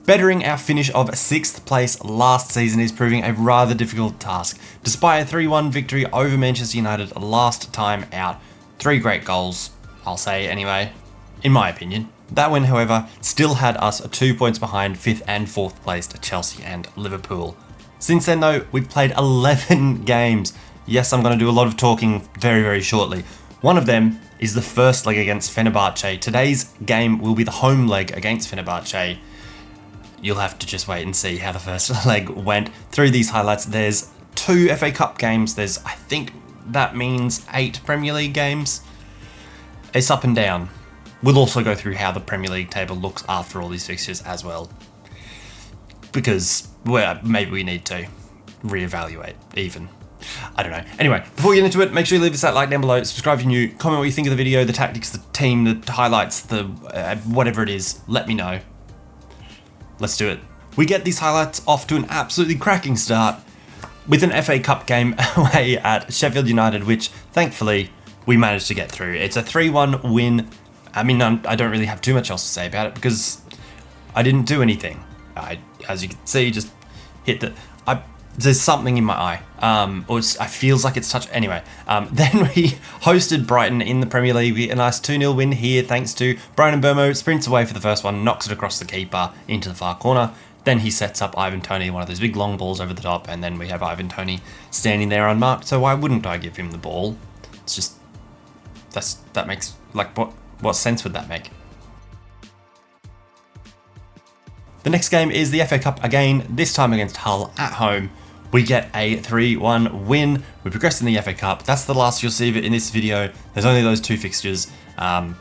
Bettering our finish of 6th place last season is proving a rather difficult task. Despite a 3-1 victory over Manchester United last time out, 3 great goals, I'll say anyway, in my opinion. That win, however, still had us 2 points behind 5th and 4th placed Chelsea and Liverpool. Since then though, we've played 11 games. Yes, I'm going to do a lot of talking very, very shortly. One of them is the first leg against Fenerbahce. Today's game will be the home leg against Fenerbahce. You'll have to just wait and see how the first leg went. Through these highlights, there's 2 FA Cup games. There's, I think that means 8 Premier League games. It's up and down. We'll also go through how the Premier League table looks after all these fixtures as well. Because, well, maybe we need to reevaluate even. I don't know. Anyway, before we get into it, make sure you leave us that like down below, subscribe if you're new, comment what you think of the video, the tactics, the team, the highlights, the whatever it is, let me know. Let's do it. We get these highlights off to an absolutely cracking start with an FA Cup game away at Sheffield United, which thankfully we managed to get through. It's a 3-1 win. I mean, I don't really have too much else to say about it because I didn't do anything. As you can see, just hit the... There's something in my eye, or it feels like it's touched. Anyway, then we hosted Brighton in the Premier League. We get a nice 2-0 win here thanks to Brian Mbeumo. Sprints away for the first one, knocks it across the keeper into the far corner. Then he sets up Ivan Toney, one of those big long balls over the top, and then we have Ivan Toney standing there unmarked. So why wouldn't I give him the ball? It's just that makes like what sense would that make? The next game is the FA Cup again, this time against Hull at home. We get a 3-1 win. We progressed in the FA Cup. That's the last you'll see of it in this video. There's only those 2 fixtures. And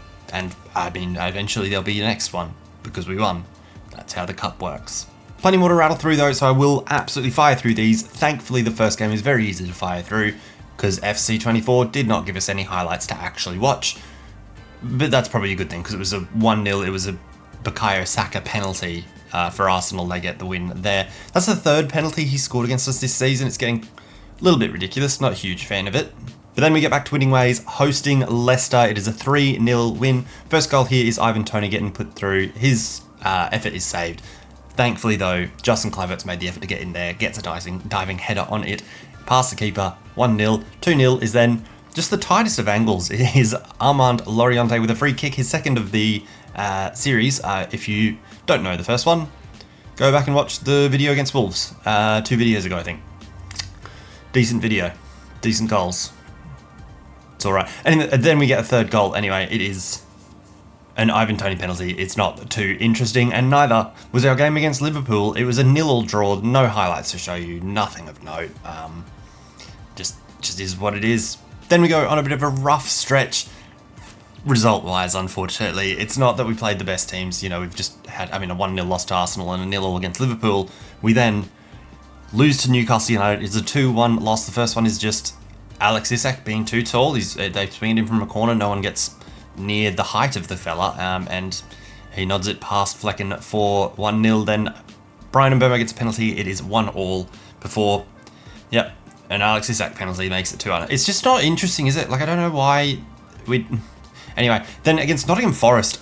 I mean, eventually there'll be the next one because we won. That's how the cup works. Plenty more to rattle through though, so I will absolutely fire through these. Thankfully, the first game is very easy to fire through because FC24 did not give us any highlights to actually watch. But that's probably a good thing because it was a 1-0. It was a Bukayo Saka penalty. For Arsenal, they get the win there. That's the 3rd penalty he scored against us this season. It's getting a little bit ridiculous. Not a huge fan of it. But then we get back to winning ways, hosting Leicester. It is a 3-0 win. First goal here is Ivan Toney getting put through. His effort is saved. Thankfully, though, Justin Kluivert's made the effort to get in there, gets a diving header on it, past the keeper, 1-0. 2-0 is then just the tightest of angles. It is Armand Loriente with a free kick, his second of the series. If you don't know the first one, go back and watch the video against Wolves 2 videos ago, I think. Decent video, decent goals. It's all right. And then we get a 3rd goal. Anyway, it is an Ivan Toney penalty. It's not too interesting, and neither was our game against Liverpool. It was a 0-0 draw. No highlights to show you. Nothing of note. Just is what it is. Then we go on a bit of a rough stretch. Result-wise, unfortunately, it's not that we played the best teams. You know, we've just had, a 1-0 loss to Arsenal and a 0-0 against Liverpool. We then lose to Newcastle United. It's a 2-1 loss. The first one is just Alex Isak being too tall. They've swinged him from a corner. No one gets near the height of the fella, and he nods it past Flecken for 1-0. Then Brian Mbeumo gets a penalty. It is 1-1 before, yep, an Alex Isak penalty makes it 2-1. It's just not interesting, is it? Like, I don't know why we... Anyway, then against Nottingham Forest,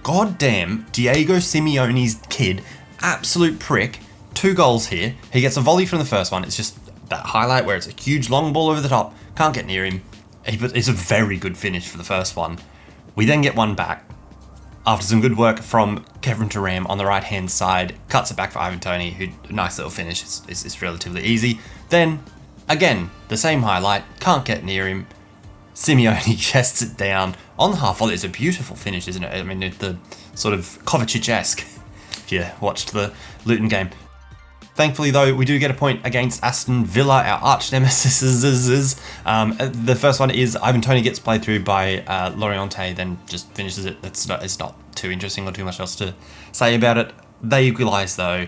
goddamn Diego Simeone's kid, absolute prick, 2 goals here. He gets a volley from the first one. It's just that highlight where it's a huge long ball over the top. Can't get near him. It's a very good finish for the first one. We then get one back after some good work from Kevin Turam on the right-hand side. Cuts it back for Ivan Toney, who, nice little finish. It's relatively easy. Then, again, the same highlight. Can't get near him. Simeone chests it down on the half volley. It's a beautiful finish, isn't it? I mean, the sort of Kovacic-esque, if you watched the Luton game. Thankfully, though, we do get a point against Aston Villa, our arch nemesis. The first one is Ivan Toney gets played through by Loriente, then just finishes it. It's not too interesting or too much else to say about it. They equalise, though.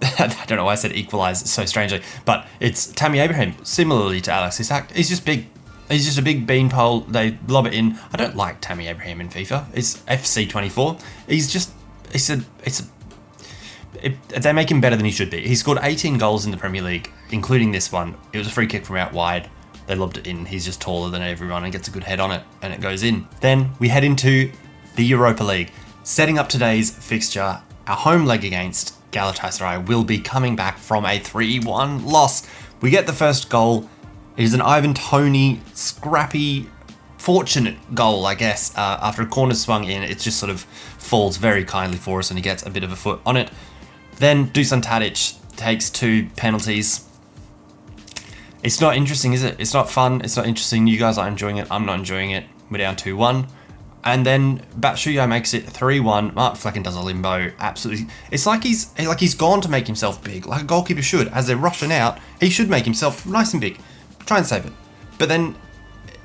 I don't know why I said equalise so strangely, but it's Tammy Abraham, similarly to Alex Isak. He's just big. He's just a big beanpole. They lob it in. I don't like Tammy Abraham in FIFA. It's FC24. They make him better than he should be. He scored 18 goals in the Premier League, including this one. It was a free kick from out wide. They lobbed it in. He's just taller than everyone and gets a good head on it, and it goes in. Then we head into the Europa League. Setting up today's fixture, our home leg against Galatasaray will be coming back from a 3-1 loss. We get the first goal. It is an Ivan Toney scrappy, fortunate goal, I guess. After a corner swung in, it just sort of falls very kindly for us and he gets a bit of a foot on it. Then Dusan Tadic takes 2 penalties. It's not interesting, is it? It's not fun. It's not interesting. You guys aren't enjoying it. I'm not enjoying it. We're down 2-1. And then Batshuayi makes it 3-1. Mark Flecken does a limbo. Absolutely. It's like he's gone to make himself big, like a goalkeeper should. As they're rushing out, he should make himself nice and big. Try and save it. But then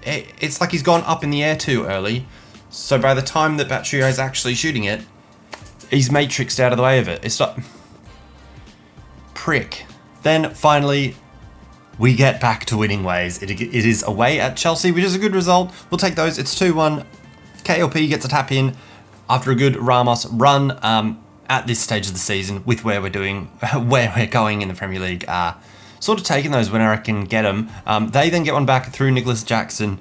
it's like he's gone up in the air too early. So by the time that Batshuayi is actually shooting it, he's matrixed out of the way of it. It's not... Prick. Then finally, we get back to winning ways. It is away at Chelsea, which is a good result. We'll take those. It's 2-1. KLP gets a tap in after a good Ramos run at this stage of the season with where we're going in the Premier League. Sort of taking those when I can get them. They then get one back through Nicholas Jackson.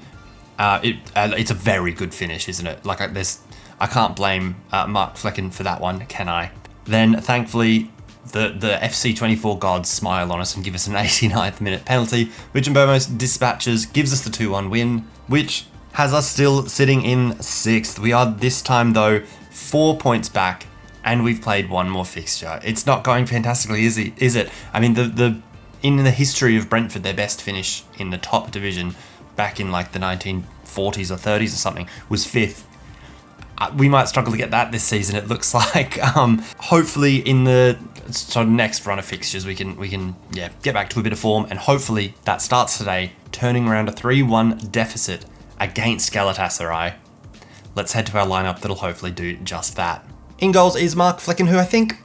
It's a very good finish, isn't it? Like I can't blame Mark Flecken for that one, can I? Then thankfully the FC24 gods smile on us and give us an 89th minute penalty, which Mbeumo dispatches, gives us the 2-1 win, which has us still sitting in 6th. We are this time though 4 points back, and we've played one more fixture. It's not going fantastically, is it? I mean, in the history of Brentford, their best finish in the top division back in like the 1940s or 30s or something was 5th. We might struggle to get that this season, it looks like. Hopefully in the sort of next run of fixtures, we can get back to a bit of form, and hopefully that starts today, turning around a 3-1 deficit against Galatasaray. Let's head to our lineup that'll hopefully do just that. In goals is Mark Flecken, who I think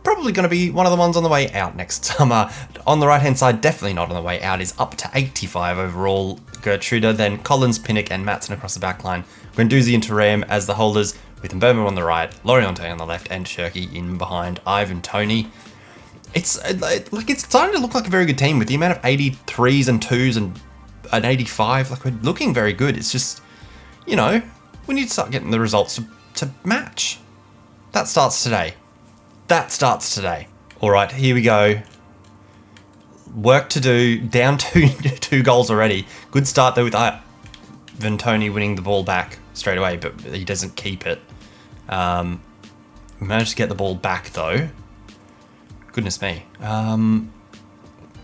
probably going to be one of the ones on the way out next summer. On the right-hand side, definitely not on the way out, is up to 85 overall. Gertruda, then Collins, Pinnock, and Matson across the back line. Guendouzi and Thuram as the holders, with Mbeumo on the right, Loriente on the left, and Shirky in behind Ivan Toney. It's starting to look like a very good team with the amount of 83s and 2s and an 85. Like, we're looking very good. It's just, we need to start getting the results to match. That starts today. All right, here we go. Work to do. Down two goals already. Good start though with Ivan Toney winning the ball back straight away, but he doesn't keep it. We managed to get the ball back though. Goodness me.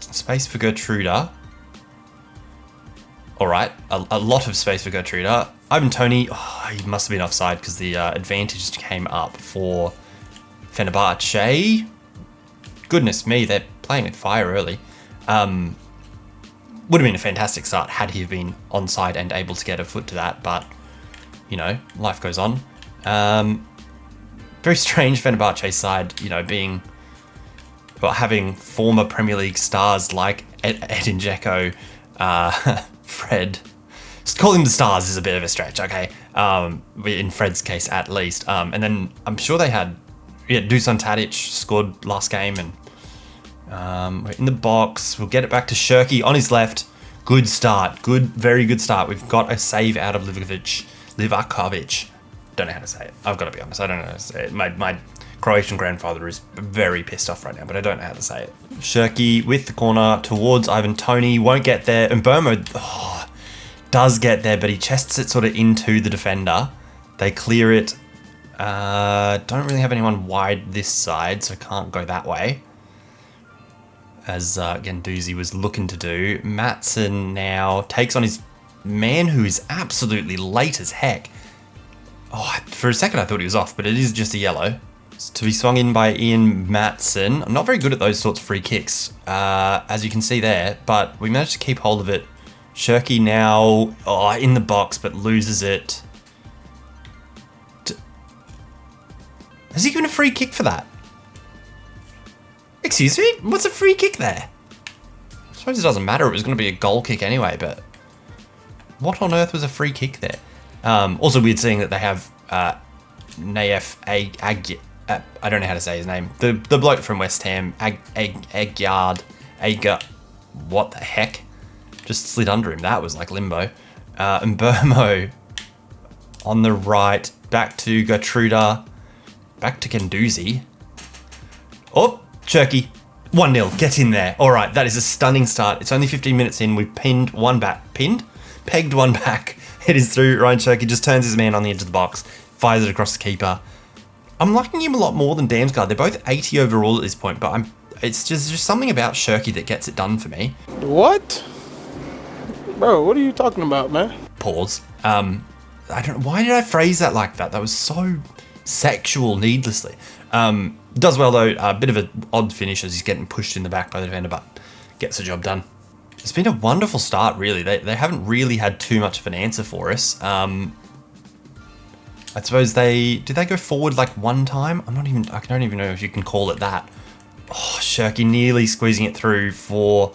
Space for Gertruda. All right, a lot of space for Gertruda. Ivan Toney, he must have been offside because the advantage came up for Fenerbache. Goodness me, they're playing with fire early. Would have been a fantastic start had he been onside and able to get a foot to that, but, life goes on. Very strange Fenerbahce side, having former Premier League stars like Edin Dzeko, Fred. Just calling them the stars is a bit of a stretch, okay? In Fred's case, at least. And then I'm sure they had, Dusan Tadic scored last game, and we're in the box. We'll get it back to Shirky on his left. Good start. Very good start. We've got a save out of Livakovic. Don't know how to say it. I've got to be honest. I don't know how to say it. My Croatian grandfather is very pissed off right now, but I don't know how to say it. Shirky with the corner towards Ivan Toney. Won't get there. And Mbeumo does get there, but he chests it sort of into the defender. They clear it. Don't really have anyone wide this side, so can't go that way, as Guendouzi was looking to do. Matson now takes on his man, who is absolutely late as heck. For a second I thought he was off, but it is just a yellow. It's to be swung in by Ian Matson. I'm not very good at those sorts of free kicks, as you can see there, but we managed to keep hold of it. Shirky now in the box, but loses it. Has he given a free kick for that? Excuse me? What's a free kick there? I suppose it doesn't matter. It was going to be a goal kick anyway, but what on earth was a free kick there? Also weird seeing that they have Naif I don't know how to say his name. The bloke from West Ham, Agyard. What the heck? Just slid under him. That was like limbo. Mbeumo on the right. Back to Gertruda. Back to Guendouzi. Oh, Cherky. 1-0. Get in there. All right, that is a stunning start. It's only 15 minutes in. We've pegged one back. It is through. Ryan Cherky just turns his man on the edge of the box, fires it across the keeper. I'm liking him a lot more than Damsgaard. They're both 80 overall at this point, but it's just something about Cherky that gets it done for me. What? Bro, what are you talking about, man? Pause. I don't know. Why did I phrase that like that? That was so sexual needlessly. Does well though. A bit of an odd finish as he's getting pushed in the back by the defender, but gets the job done. It's been a wonderful start, really. They haven't really had too much of an answer for us. I suppose did they go forward like one time? I don't even know if you can call it that. Oh, Cherky nearly squeezing it through for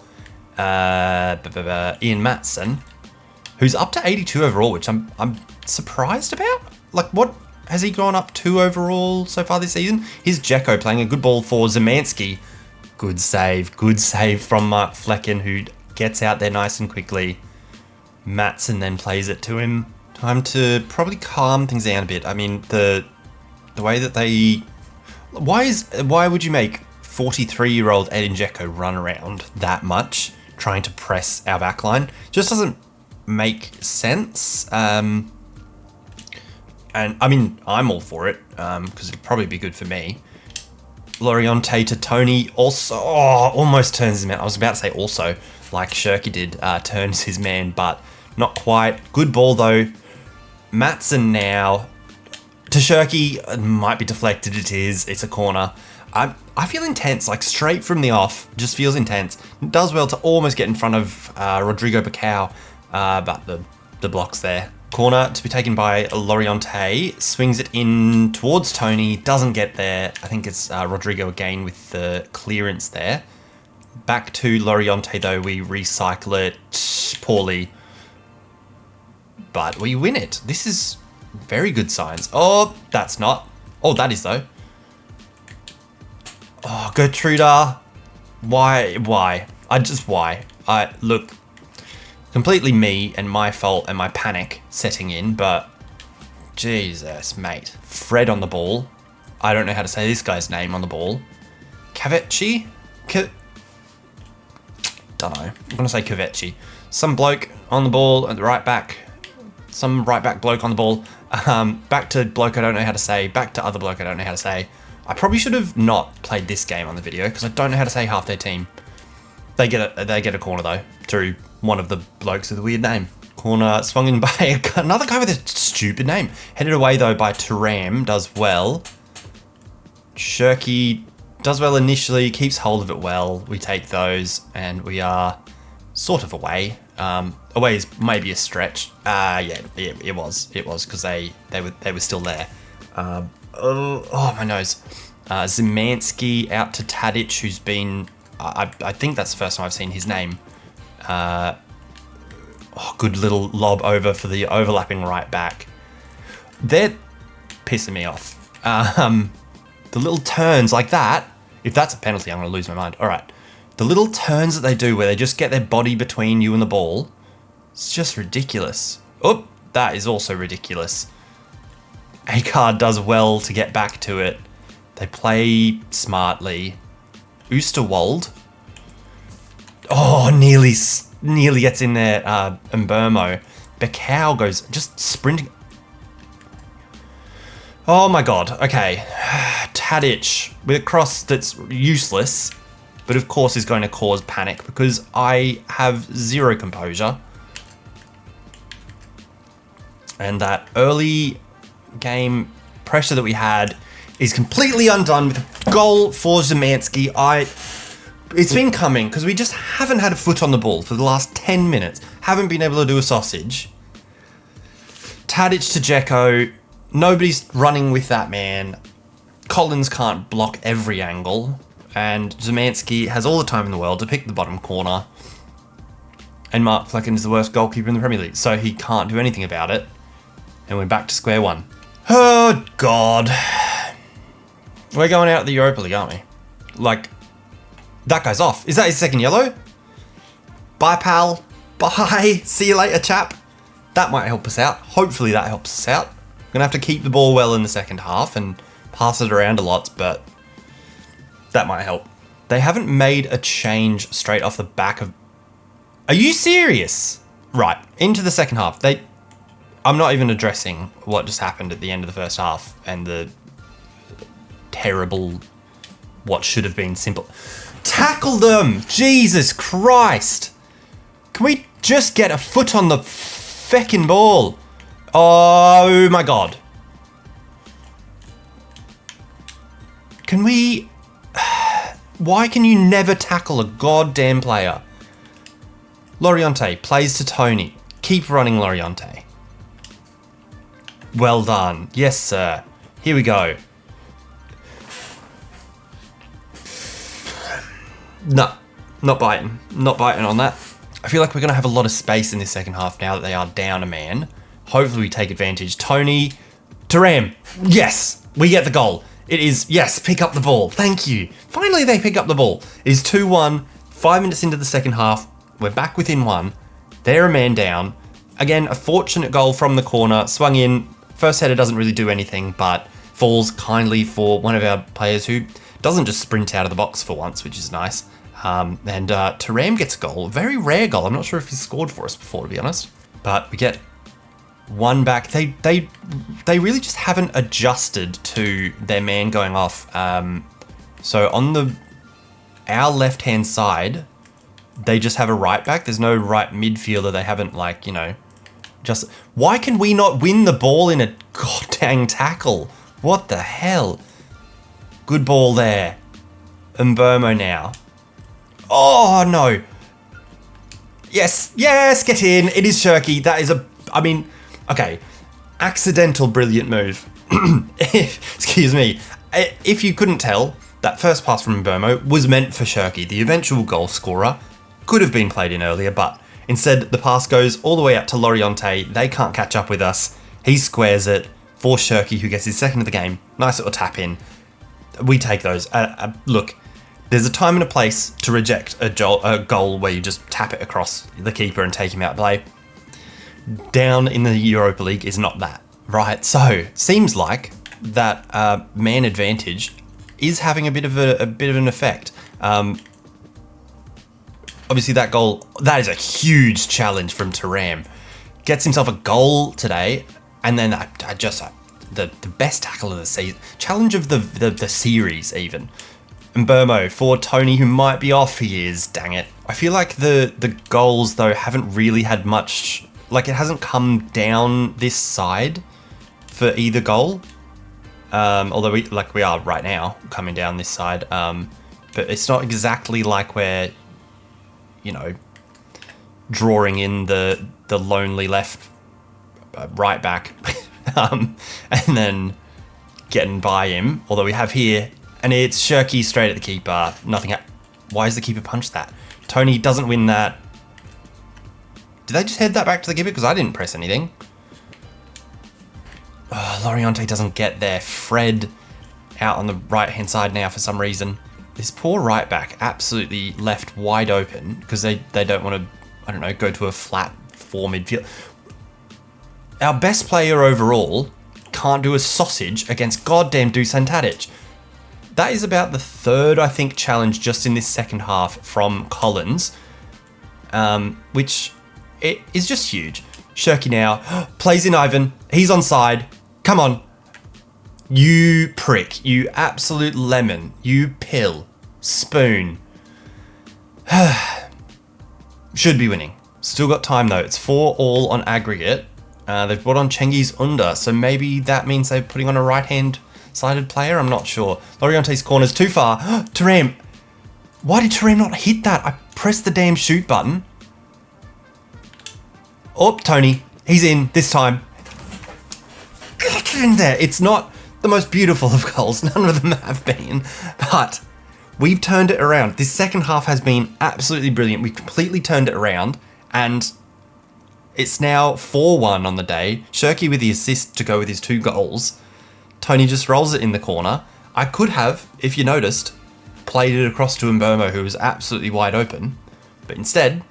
Ian Matson, who's up to 82 overall, which I'm surprised about. Like, what has he gone up to overall so far this season? Here's Dzeko playing a good ball for Szymanski. Good save from Mark Flecken, who gets out there nice and quickly. Matson then plays it to him. Time to probably calm things down a bit. I mean, the way that they... Why would you make 43-year-old Edin Dzeko run around that much trying to press our backline? Just doesn't make sense. And I mean, I'm all for it because it'd probably be good for me. Loriente to Tony also almost turns his man. I was about to say also, like Cherky did, turns his man, but not quite. Good ball though. Matson now to Cherky, might be deflected. It is. It's a corner. I feel intense, like straight from the off. Just feels intense. It does well to almost get in front of Rodrigo Bacau, but the block's there. Corner to be taken by Loriente. Swings it in towards Tony. Doesn't get there. I think it's Rodrigo again with the clearance there. Back to Loriente though. We recycle it poorly, but we win it. This is very good signs. Oh, that's not. Oh, that is though. Oh, Gertruda. Why? Why? Look, completely me and my fault and my panic setting in, but Jesus, mate. Fred on the ball. I don't know how to say this guy's name on the ball. Cavecci? Don't know. I'm going to say Cavecci. Some bloke on the ball at the right back. Some right back bloke on the ball. Back to bloke I don't know how to say. Back to other bloke I don't know how to say. I probably should have not played this game on the video because I don't know how to say half their team. They get a corner though through one of the blokes with a weird name. Corner swung in by another guy with a stupid name. Headed away though by Turam. Does well. Cherky does well initially. Keeps hold of it well. We take those and we are sort of away. Away is maybe a stretch. Yeah, it was because they were still there. Oh, my nose. Szymanski out to Tadic, who's been... I think that's the first time I've seen his name. Good little lob over for the overlapping right back. They're pissing me off. The little turns like that, if that's a penalty, I'm going to lose my mind. All right. The little turns that they do where they just get their body between you and the ball, it's just ridiculous. Oh, that is also ridiculous. Akard does well to get back to it. They play smartly. Oosterwald. Oh, nearly gets in there. Mbermo. Bacau goes just sprinting. Oh my god. Okay. Tadic with a cross that's useless, but of course is going to cause panic because I have zero composure. And that early game pressure that we had is completely undone with a goal for Szymanski. It's been coming because we just haven't had a foot on the ball for the last 10 minutes. Haven't been able to do a sausage. Tadic to Dzeko. Nobody's running with that man. Collins can't block every angle. And Szymanski has all the time in the world to pick the bottom corner. And Mark Flecken is the worst goalkeeper in the Premier League, so he can't do anything about it. And we're back to square one. Oh, God. We're going out of the Europa League, aren't we? Like, that guy's off. Is that his second yellow? Bye, pal. Bye. See you later, chap. That might help us out. Hopefully that helps us out. We're going to have to keep the ball well in the second half and pass it around a lot, but That might help. They haven't made a change straight off the back of... Are you serious? Right, into the second half. I'm not even addressing what just happened at the end of the first half and the terrible, what should have been simple. Tackle them! Jesus Christ! Can we just get a foot on the feckin' ball? Oh my God. Can we... Why can you never tackle a goddamn player? Loriente plays to Tony. Keep running, Loriente. Well done. Yes, sir. Here we go. No, not biting. Not biting on that. I feel like we're going to have a lot of space in this second half now that they are down a man. Hopefully we take advantage. Tony, Thuram. Yes, we get the goal. It is, yes, pick up the ball. Thank you. Finally they pick up the ball. It is 2-1, 5 minutes into the second half. We're back within one. They're a man down. Again, a fortunate goal from the corner. Swung in. First header doesn't really do anything, but falls kindly for one of our players who doesn't just sprint out of the box for once, which is nice. And Thuram gets a goal. A very rare goal. I'm not sure if he's scored for us before, to be honest. But we get one back. They really just haven't adjusted to their man going off. So on our left-hand side, they just have a right back. There's no right midfielder. They haven't, like, you know, just... Why can we not win the ball in a goddamn tackle? What the hell? Good ball there. Mbomo now. Oh, no. Yes, yes, get in. It is Shirky. That is I mean, okay. Accidental brilliant move. Excuse me. If you couldn't tell, that first pass from Mbomo was meant for Shirky, the eventual goal scorer. Could have been played in earlier, but instead the pass goes all the way up to Loriente. They can't catch up with us. He squares it for Shirky, who gets his second of the game. Nice little tap in. We take those. Look, there's a time and a place to reject a goal where you just tap it across the keeper and take him out of play. Down in the Europa League is not that, right? So seems like that man advantage is having a bit of an effect. Obviously, that goal, that is a huge challenge from Thuram. Gets himself a goal today, and then the best tackle of the season, challenge of the series even. Mbomo for Tony, who might be off. He is, dang it. I feel like the goals though haven't really had much, like it hasn't come down this side for either goal. Although we are right now coming down this side, but it's not exactly like we're, you know, drawing in the lonely left right back and then getting by him. Although we have here, and it's Shirky straight at the keeper. Nothing. Why is the keeper punched that? Tony doesn't win that. Did they just head that back to the keeper? Because I didn't press anything. Loriente doesn't get there. Fred out on the right-hand side now for some reason. This poor right back absolutely left wide open because they don't want to, I don't know, go to a flat 4 midfield. Our best player overall can't do a sausage against goddamn Dusan Tadic. That is about the third, I think, challenge just in this second half from Collins, which it is just huge. Shirky now plays in Ivan. He's onside. Come on. You prick. You absolute lemon. You pill. Spoon. Should be winning. Still got time though. It's 4-4 on aggregate. They've brought on Chengiz Under, so maybe that means they're putting on a right-hand sided player. I'm not sure. Loriente's corner's too far. Thuram. Why did Thuram not hit that? I pressed the damn shoot button. Oh, Tony. He's in this time. Get in there. It's not the most beautiful of goals. None of them have been. But we've turned it around. This second half has been absolutely brilliant. We completely turned it around. And it's now 4-1 on the day. Shirky with the assist to go with his 2 goals. Tony just rolls it in the corner. I could have, if you noticed, played it across to Mbomo, who was absolutely wide open. But instead,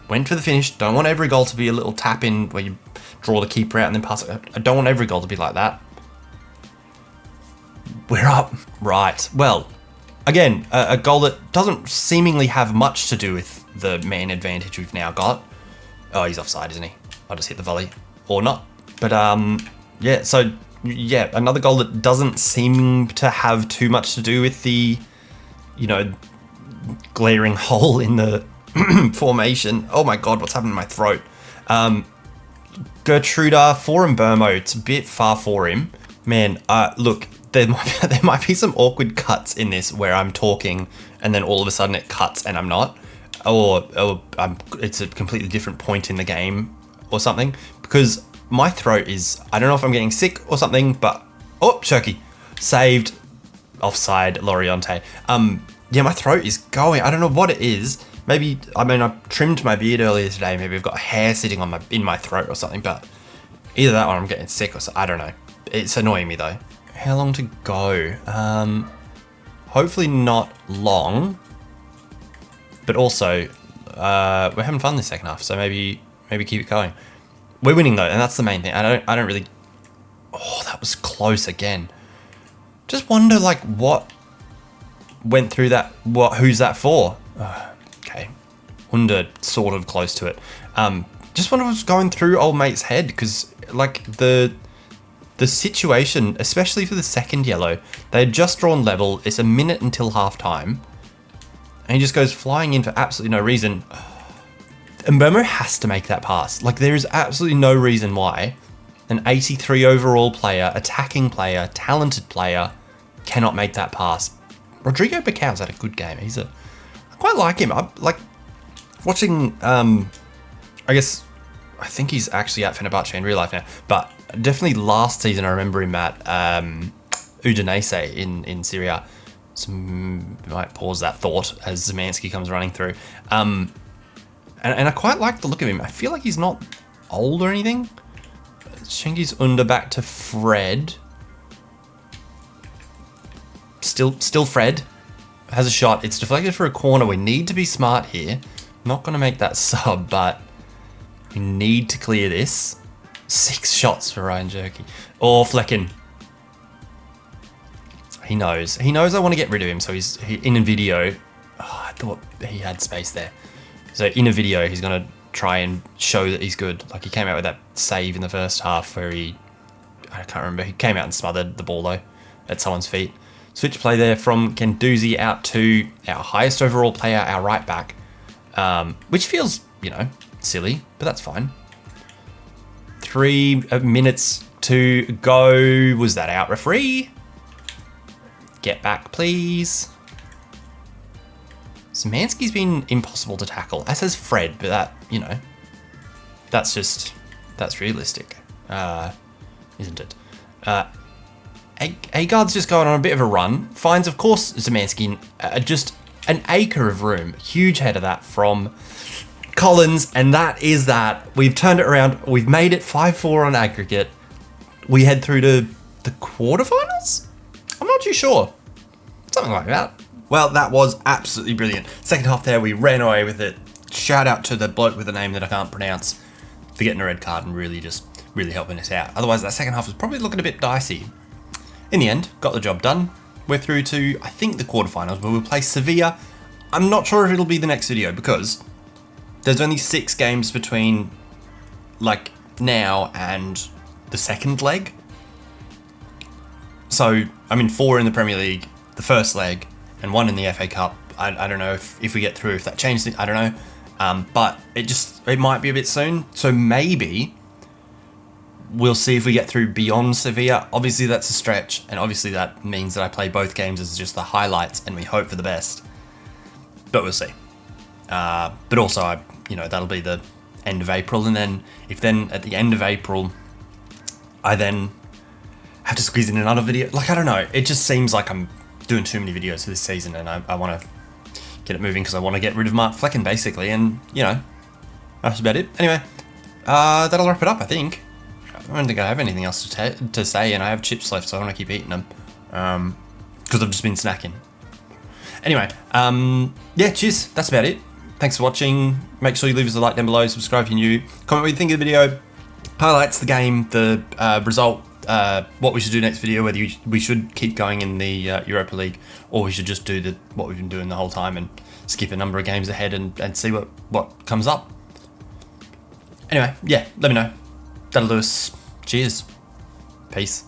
went for the finish. Don't want every goal to be a little tap-in where you draw the keeper out and then pass it. I don't want every goal to be like that. We're up. Right. Well, again, a goal that doesn't seemingly have much to do with the man advantage we've now got. Oh, he's offside, isn't he? I'll just hit the volley. Or not. But, yeah, so, yeah, another goal that doesn't seem to have too much to do with the, you know, glaring hole in the formation. Oh my god, what's happened to my throat? Gertruda for Mbermo. It's a bit far for him. Man, look, there might be some awkward cuts in this where I'm talking and then all of a sudden it cuts and I'm not. Or it's a completely different point in the game or something. Because my throat is, I don't know if I'm getting sick or something, but, oh, Shirky. Saved. Offside, Loriente. Yeah, my throat is going. I don't know what it is. Maybe, I mean, I trimmed my beard earlier today. Maybe I've got hair sitting on in my throat or something, but either that or I'm getting sick or something. I don't know. It's annoying me though. How long to go? Hopefully not long, but also, we're having fun this second half, so maybe keep it going. We're winning though, and that's the main thing. I don't really, oh, that was close again. Just wonder like what went through that, who's that for? Okay, Under sort of close to it. Just wonder what's going through old mate's head, because like the situation, especially for the second yellow, they had just drawn level. It's a minute until half time, and he just goes flying in for absolutely no reason. Mbermo has to make that pass. Like there is absolutely no reason why an 83 overall player, attacking player, talented player cannot make that pass. Rodrigo Bacau's had a good game. I quite like him. I like watching, I think he's actually at Fenerbache in real life now, but definitely last season I remember him at Udinese in Syria. So might pause that thought as Zemanski comes running through. And I quite like the look of him. I feel like he's not old or anything. Schengi's under back to Fred. Still Fred has a shot. It's deflected for a corner. We need to be smart here. Not going to make that sub, but we need to clear this. 6 shots for Ryan Jerky. Or Flecken. He knows. He knows I want to get rid of him, so he's in a video. Oh, I thought he had space there. So in a video, he's going to try and show that he's good. Like he came out with that save in the first half where I can't remember. He came out and smothered the ball though at someone's feet. Switch play there from Kenduzi out to our highest overall player, our right back, which feels, you know, silly, but that's fine. 3 minutes to go. Was that out, referee? Get back, please. Szymanski's been impossible to tackle, as has Fred, but that, you know, that's realistic, isn't it? Agard's just going on a bit of a run. Finds, of course, Szymanski just an acre of room. Huge header that from Collins, and that is that. We've turned it around. We've made it 5-4 on aggregate. We head through to the quarterfinals? I'm not too sure. Something like that. Well, that was absolutely brilliant. Second half there, we ran away with it. Shout out to the bloke with a name that I can't pronounce for getting a red card and really helping us out. Otherwise, that second half was probably looking a bit dicey. In the end, got the job done. We're through to, I think, the quarterfinals, where we'll play Sevilla. I'm not sure if it'll be the next video because there's only 6 games between, like, now and the second leg. So, I mean, 4 in the Premier League, the first leg, and 1 in the FA Cup. I don't know if we get through, if that changes it, I don't know. But it might be a bit soon. So maybe we'll see if we get through beyond Sevilla. Obviously that's a stretch, and obviously that means that I play both games as just the highlights and we hope for the best. But we'll see. But also, that'll be the end of April, and then if at the end of April I then have to squeeze in another video, like, I don't know, it just seems like I'm doing too many videos for this season, and I want to get it moving because I want to get rid of Mark Flecken, basically, and, that's about it. Anyway, that'll wrap it up, I think. I don't think I have anything else to say, and I have chips left, so I want to keep eating them, because I've just been snacking. Anyway, yeah, cheers, that's about it. Thanks for watching. Make sure you leave us a like down below, subscribe if you're new, comment what you think of the video, highlights, the game, the result, what we should do next video, whether we should keep going in the Europa League, or we should just do what we've been doing the whole time and skip a number of games ahead and see what comes up. Anyway, yeah, let me know. That'll do us. Cheers. Peace.